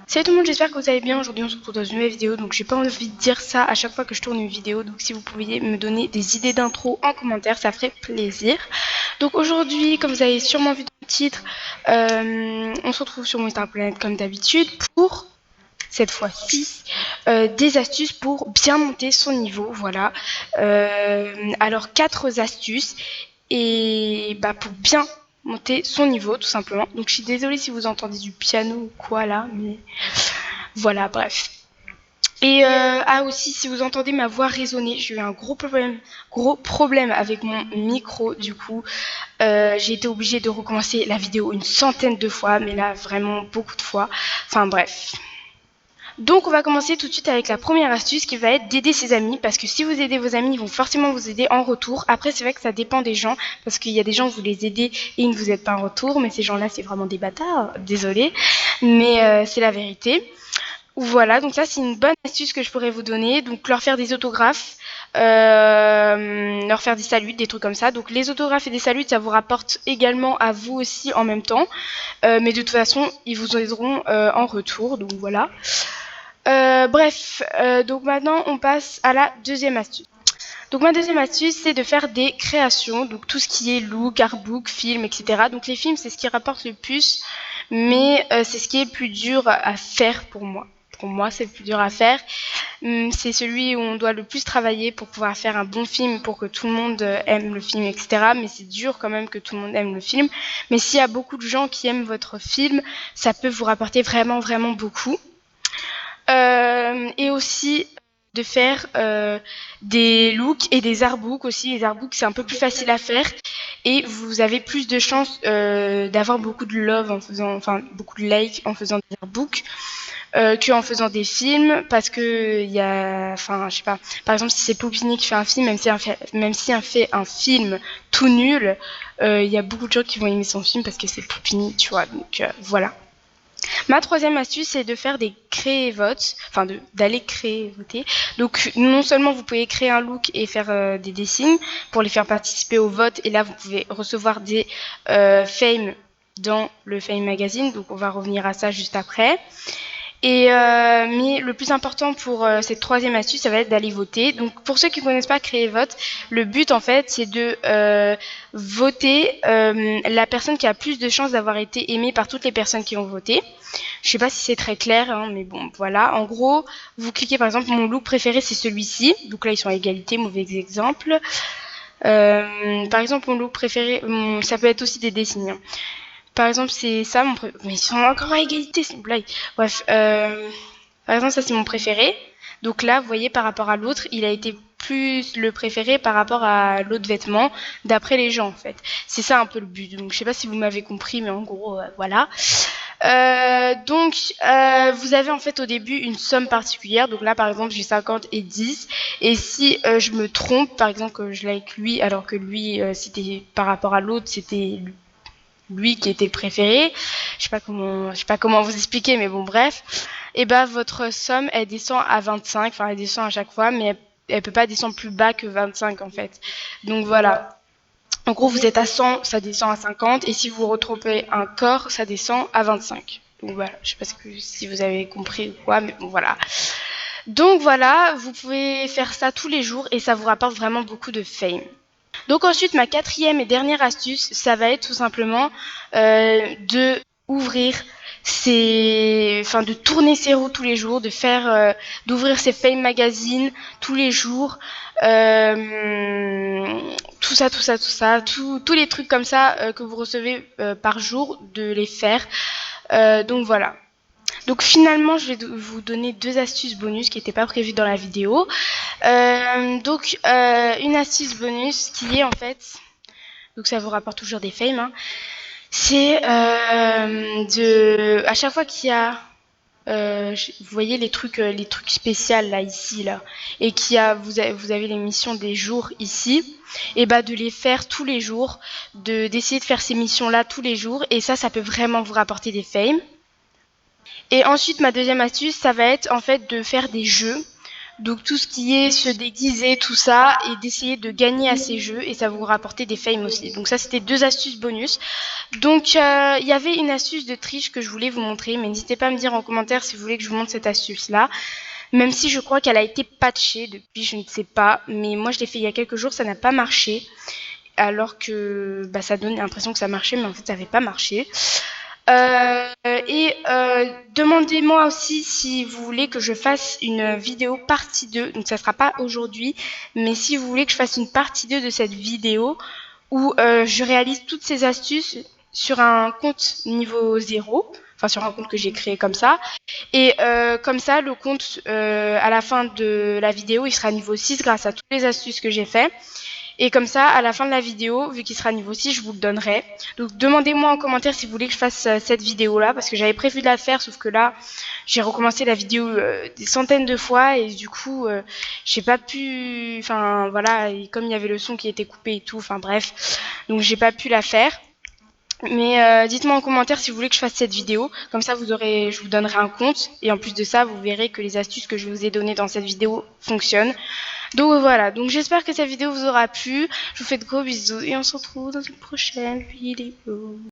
Salut tout le monde, j'espère que vous allez bien. Aujourd'hui on se retrouve dans une nouvelle vidéo, donc j'ai pas envie de dire ça à chaque fois que je tourne une vidéo, donc si vous pouviez me donner des idées d'intro en commentaire, ça ferait plaisir. Donc aujourd'hui, comme vous avez sûrement vu dans le titre, on se retrouve sur Monster Planet comme d'habitude pour cette fois-ci des astuces pour bien monter son niveau, voilà. Alors 4 astuces et pour bien monter son niveau tout simplement. Donc je suis désolée si vous entendez du piano ou quoi là, mais voilà, bref. Et aussi, si vous entendez ma voix résonner, j'ai eu un gros problème avec mon micro. Du coup, j'ai été obligée de recommencer la vidéo une centaine de fois, mais là, vraiment beaucoup de fois. Enfin bref. Donc on va commencer tout de suite avec la première astuce qui va être d'aider ses amis, parce que si vous aidez vos amis, ils vont forcément vous aider en retour. Après c'est vrai que ça dépend des gens, parce qu'il y a des gens vous les aidez et ils ne vous aident pas en retour, mais ces gens-là c'est vraiment des bâtards, désolé, mais c'est la vérité. Voilà, donc ça c'est une bonne astuce que je pourrais vous donner. Donc leur faire des autographes, leur faire des saluts, des trucs comme ça. Donc les autographes et des saluts, ça vous rapporte également à vous aussi en même temps. Mais de toute façon, ils vous aideront en retour. Donc voilà. Donc maintenant on passe à la deuxième astuce. Donc ma deuxième astuce, c'est de faire des créations, donc tout ce qui est look, artbook, film, etc. Donc les films, c'est ce qui rapporte le plus, mais c'est ce qui est le plus dur à faire pour moi. Pour moi, c'est le plus dur à faire. C'est celui où on doit le plus travailler pour pouvoir faire un bon film, pour que tout le monde aime le film, etc. Mais c'est dur quand même que tout le monde aime le film. Mais s'il y a beaucoup de gens qui aiment votre film, ça peut vous rapporter vraiment, vraiment beaucoup. Et aussi de faire des looks et des artbooks aussi. Les artbooks, c'est un peu plus facile à faire et vous avez plus de chances d'avoir beaucoup de love en faisant, enfin beaucoup de likes en faisant des artbooks qu'en faisant des films, parce que il y a, enfin je sais pas, par exemple si c'est Poupini qui fait un film, même si elle fait un film tout nul, il y a beaucoup de gens qui vont aimer son film parce que c'est Poupini, tu vois, donc voilà. Ma troisième astuce, c'est de faire des créer-votes, enfin d'aller créer-voter. Donc non seulement vous pouvez créer un look et faire des dessins pour les faire participer au vote, et là vous pouvez recevoir des fames dans le Fame Magazine, donc on va revenir à ça juste après. Mais le plus important pour cette troisième astuce, ça va être d'aller voter. Donc pour ceux qui ne connaissent pas Créer Vote, le but en fait c'est de voter la personne qui a plus de chances d'avoir été aimée par toutes les personnes qui ont voté. Je sais pas si c'est très clair, hein, mais bon voilà. En gros, vous cliquez par exemple, mon look préféré c'est celui-ci. Donc là ils sont à égalité, mauvais exemple. Par exemple mon look préféré, ça peut être aussi des dessins. Hein. Par exemple, c'est ça mon préféré. Mais ils sont encore à égalité, c'est une blague. Bref, par exemple, ça c'est mon préféré. Donc là, vous voyez, par rapport à l'autre, il a été plus le préféré par rapport à l'autre vêtement, d'après les gens en fait. C'est ça un peu le but. Donc je sais pas si vous m'avez compris, mais en gros, voilà. Vous avez en fait au début une somme particulière. Donc là, par exemple, j'ai 50 et 10. Et si je me trompe, par exemple, que je like lui, alors que lui, c'était par rapport à l'autre, c'était lui qui était le préféré. Je sais pas comment vous expliquer, mais bon, bref. Et votre somme, elle descend à 25. Enfin, elle descend à chaque fois, mais elle peut pas descendre plus bas que 25, en fait. Donc, voilà. En gros, vous êtes à 100, ça descend à 50. Et si vous retrouvez un corps, ça descend à 25. Donc, voilà. Je sais pas si vous avez compris ou quoi, mais bon, voilà. Donc, voilà. Vous pouvez faire ça tous les jours et ça vous rapporte vraiment beaucoup de fame. Donc ensuite, ma quatrième et dernière astuce, ça va être tout simplement de ouvrir de tourner ses roues tous les jours, d'ouvrir ses Fame Magazine tous les jours, tout ça, tous les trucs comme ça que vous recevez par jour, de les faire. Donc voilà. Donc finalement, je vais vous donner 2 astuces bonus qui n'étaient pas prévues dans la vidéo. Une astuce bonus qui est en fait, donc ça vous rapporte toujours des fames, hein, c'est à chaque fois qu'il y a, vous voyez les trucs spéciaux là ici là, et vous avez les missions des jours ici, et de les faire tous les jours, d'essayer de faire ces missions là tous les jours, et ça peut vraiment vous rapporter des fames. Et ensuite, ma deuxième astuce, ça va être en fait de faire des jeux. Donc tout ce qui est se déguiser, tout ça, et d'essayer de gagner à ces jeux, et ça vous rapporter des fames aussi. Donc ça, c'était 2 astuces bonus. Donc il y avait une astuce de triche que je voulais vous montrer, mais n'hésitez pas à me dire en commentaire si vous voulez que je vous montre cette astuce-là. Même si je crois qu'elle a été patchée depuis, je ne sais pas, mais moi je l'ai fait il y a quelques jours, ça n'a pas marché. Alors que ça donnait l'impression que ça marchait, mais en fait ça n'avait pas marché. Demandez-moi aussi si vous voulez que je fasse une vidéo partie 2. Donc ça sera pas aujourd'hui, mais si vous voulez que je fasse une partie 2 de cette vidéo où je réalise toutes ces astuces sur un compte niveau 0, enfin sur un compte que j'ai créé comme ça. Et comme ça, le compte, à la fin de la vidéo, il sera niveau 6 grâce à toutes les astuces que j'ai fait. Et comme ça, à la fin de la vidéo, vu qu'il sera niveau 6, je vous le donnerai. Donc demandez-moi en commentaire si vous voulez que je fasse cette vidéo-là, parce que j'avais prévu de la faire, sauf que là, j'ai recommencé la vidéo des centaines de fois, et du coup, j'ai pas pu... Enfin, voilà, et comme il y avait le son qui était coupé et tout, enfin bref, donc j'ai pas pu la faire. Mais dites-moi en commentaire si vous voulez que je fasse cette vidéo, comme ça je vous donnerai un compte, et en plus de ça, vous verrez que les astuces que je vous ai données dans cette vidéo fonctionnent. Donc voilà, donc j'espère que cette vidéo vous aura plu. Je vous fais de gros bisous et on se retrouve dans une prochaine vidéo.